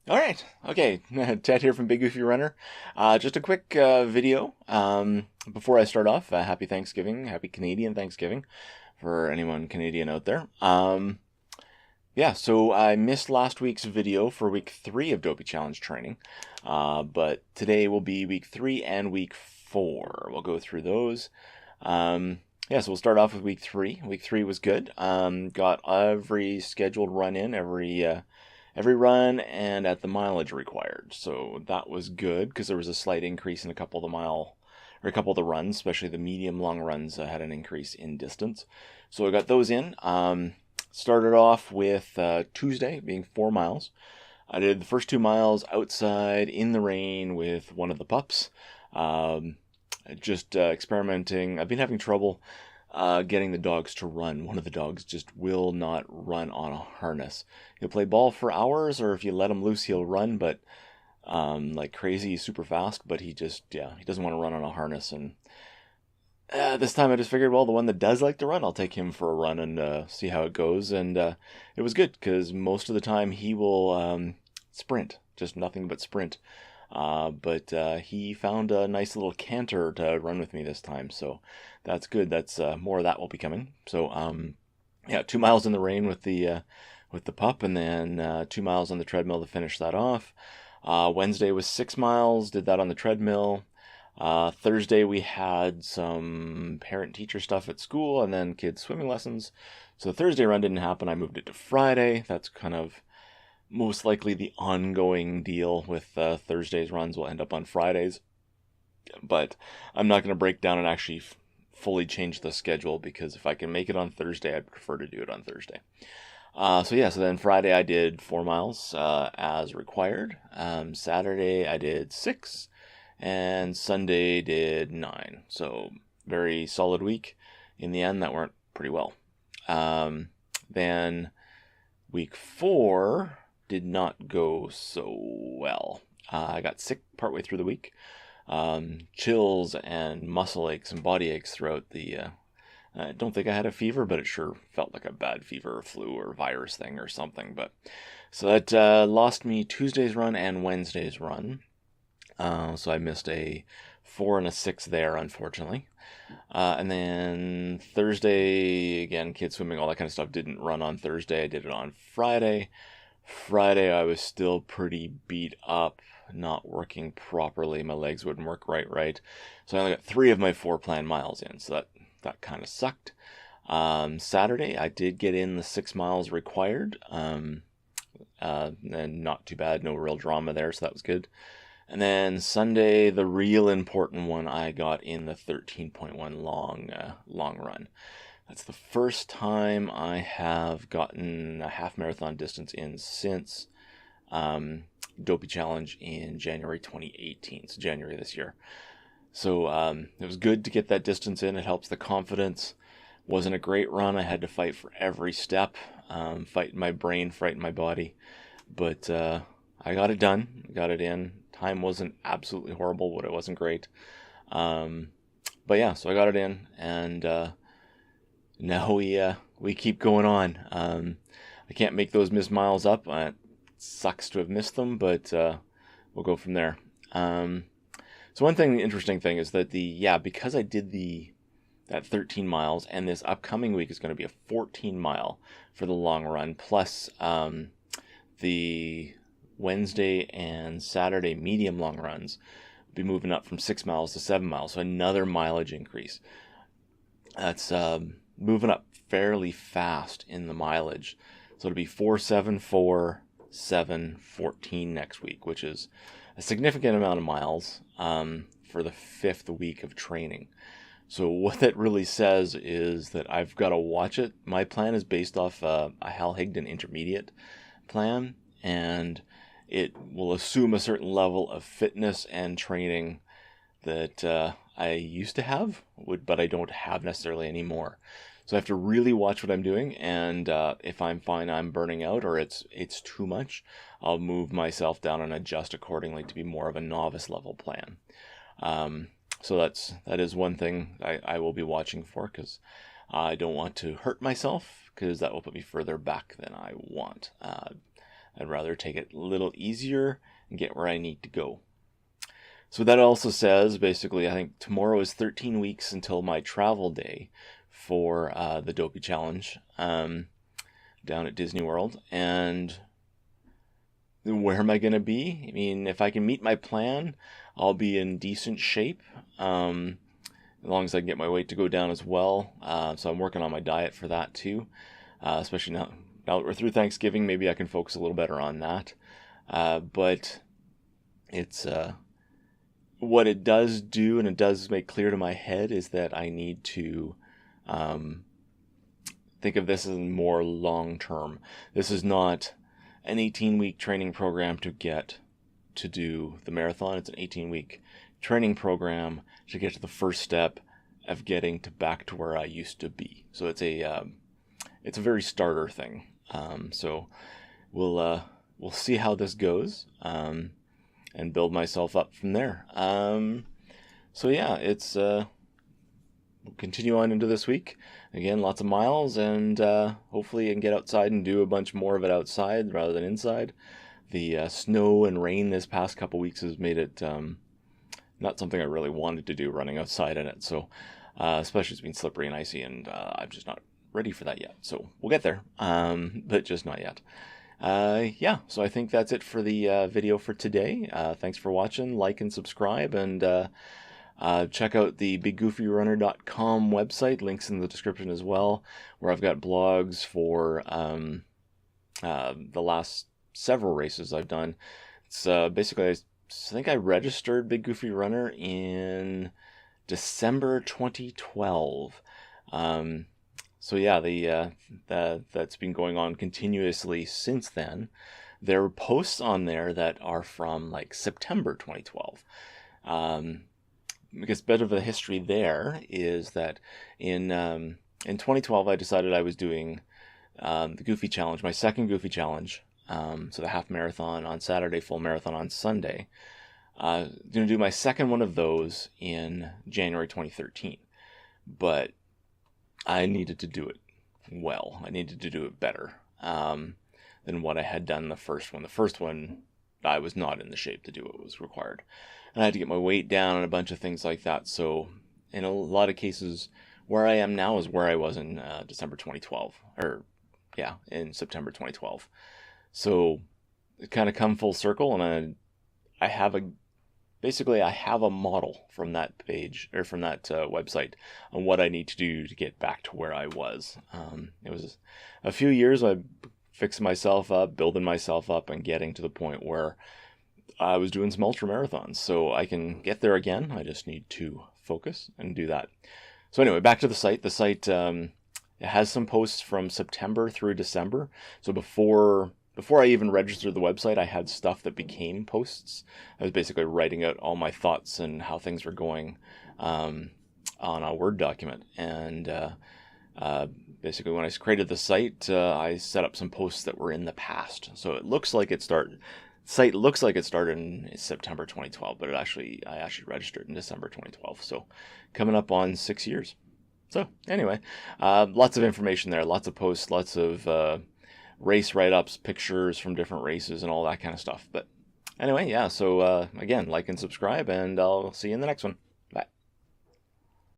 All right. Okay. Ted here from Big Goofy Runner. Just a quick video. Before I start off, happy Thanksgiving. Happy Canadian Thanksgiving for anyone Canadian out there. Yeah, so I missed last week's video for week 3 of Dopey Challenge Training. But today will be week 3 and week 4. We'll go through those. Yeah, so we'll start off with week 3. Week 3 was good. Got every scheduled run in, every run and at the mileage required. So that was good because there was a slight increase in a couple of the runs, especially the medium long runs had an increase in distance. So I got those in. Started off with Tuesday being 4 miles. I did the first 2 miles outside in the rain with one of the pups. Just experimenting. I've been having trouble getting the dogs to run. One of the dogs just will not run on a harness. He'll play ball for hours, or if you let him loose, he'll run, but like crazy, super fast. But he doesn't want to run on a harness. And this time I just figured, well, the one that does like to run, I'll take him for a run and see how it goes. And it was good because most of the time he will sprint, just nothing but sprint. But he found a nice little canter to run with me this time, so that's good. That's more of that will be coming. So yeah, 2 miles in the rain with the pup, and then 2 miles on the treadmill to finish that off. Wednesday was 6 miles. Did that on the treadmill. Thursday we had some parent-teacher stuff at school, and then kids swimming lessons. So the Thursday run didn't happen. I moved it to Friday. That's kind of most likely the ongoing deal with Thursday's runs will end up on Fridays. But I'm not going to break down and actually fully change the schedule because if I can make it on Thursday, I'd prefer to do it on Thursday. So then Friday I did 4 miles as required. Saturday I did 6, and Sunday did 9. So very solid week. In the end, that went pretty well. Then week 4 did not go so well. I got sick partway through the week. Chills and muscle aches and body aches throughout the... I don't think I had a fever, but it sure felt like a bad fever or flu or virus thing or something. But so that lost me Tuesday's run and Wednesday's run. So I missed a 4 and a 6 there, unfortunately. And then Thursday, again, kids swimming, all that kind of stuff, didn't run on Thursday. I did it on Friday. Friday, I was still pretty beat up, not working properly. My legs wouldn't work right. So I only got 3 of my 4 planned miles in, so that kind of sucked. Saturday, I did get in the 6 miles required, and not too bad, no real drama there, so that was good. And then Sunday, the real important one, I got in the 13.1 long run. That's the first time I have gotten a half marathon distance in since Dopey Challenge in January 2018, so January this year. So it was good to get that distance in. It helps the confidence. Wasn't a great run. I had to fight for every step, fight my brain, fight my body. But I got it done, got it in. Time wasn't absolutely horrible, but it wasn't great. But yeah, so I got it in, and now we keep going on. I can't make those missed miles up. It sucks to have missed them, but we'll go from there. So one thing, the interesting thing is that because I did that 13 miles, and this upcoming week is going to be a 14 mile for the long run, plus the Wednesday and Saturday medium long runs will be moving up from 6 miles to 7 miles, so another mileage increase. That's moving up fairly fast in the mileage. So it'll be 4, 7, 4, 7, 14 next week, which is a significant amount of miles for the 5th week of training. So what that really says is that I've got to watch it. My plan is based off a Hal Higdon intermediate plan, and it will assume a certain level of fitness and training that I used to have, but I don't have necessarily anymore. So I have to really watch what I'm doing, and if I'm fine, I'm burning out, or it's too much, I'll move myself down and adjust accordingly to be more of a novice level plan. So that is one thing I will be watching for, because I don't want to hurt myself, because that will put me further back than I want. I'd rather take it a little easier and get where I need to go. So that also says, basically, I think tomorrow is 13 weeks until my travel day for the Dopey Challenge down at Disney World. And where am I going to be? I mean, if I can meet my plan, I'll be in decent shape, as long as I can get my weight to go down as well. So I'm working on my diet for that too, especially now that we're through Thanksgiving. Maybe I can focus a little better on that. But it's what it does do, and it does make clear to my head, is that I need to think of this as more long term. This is not an 18-week training program to get to do the marathon. It's an 18-week training program to get to the first step of getting to back to where I used to be. So it's a very starter thing. So we'll see how this goes, and build myself up from there. So yeah, it's we'll continue on into this week. Again, lots of miles, and hopefully I can get outside and do a bunch more of it outside rather than inside. The snow and rain this past couple weeks has made it not something I really wanted to do, running outside in it. So especially it's been slippery and icy, and I'm just not ready for that yet. So we'll get there, but just not yet. Yeah, so I think that's it for the video for today. Thanks for watching. Like and subscribe, and check out the biggoofyrunner.com website. Links in the description as well, where I've got blogs for the last several races I've done. It's basically, I think I registered Big Goofy Runner in December 2012. So yeah, that's been going on continuously since then. There are posts on there that are from like September 2012. Because a bit of the history there is that in 2012 I decided I was doing the Goofy Challenge, my second Goofy Challenge. So the half marathon on Saturday, full marathon on Sunday. Going to do my second one of those in January 2013. But I needed to do it well. I needed to do it better than what I had done the first one. The first one, I was not in the shape to do what was required. And I had to get my weight down and a bunch of things like that. So in a lot of cases, where I am now is where I was in December 2012. Or, yeah, in September 2012. So it kind of come full circle, and I have a model from that page, or from that website, on what I need to do to get back to where I was. It was a few years I fixing myself up, building myself up, and getting to the point where I was doing some ultra marathons. So I can get there again. I just need to focus and do that. So anyway, back to the site. The site it has some posts from September through December. So before I even registered the website, I had stuff that became posts. I was basically writing out all my thoughts and how things were going on a Word document. And basically when I created the site, I set up some posts that were in the past. So it looks like it started in September 2012, but I actually registered in December 2012. So coming up on 6 years. So anyway, lots of information there, lots of posts, lots of race write-ups, pictures from different races, and all that kind of stuff. But anyway, yeah, so again, like and subscribe, and I'll see you in the next one.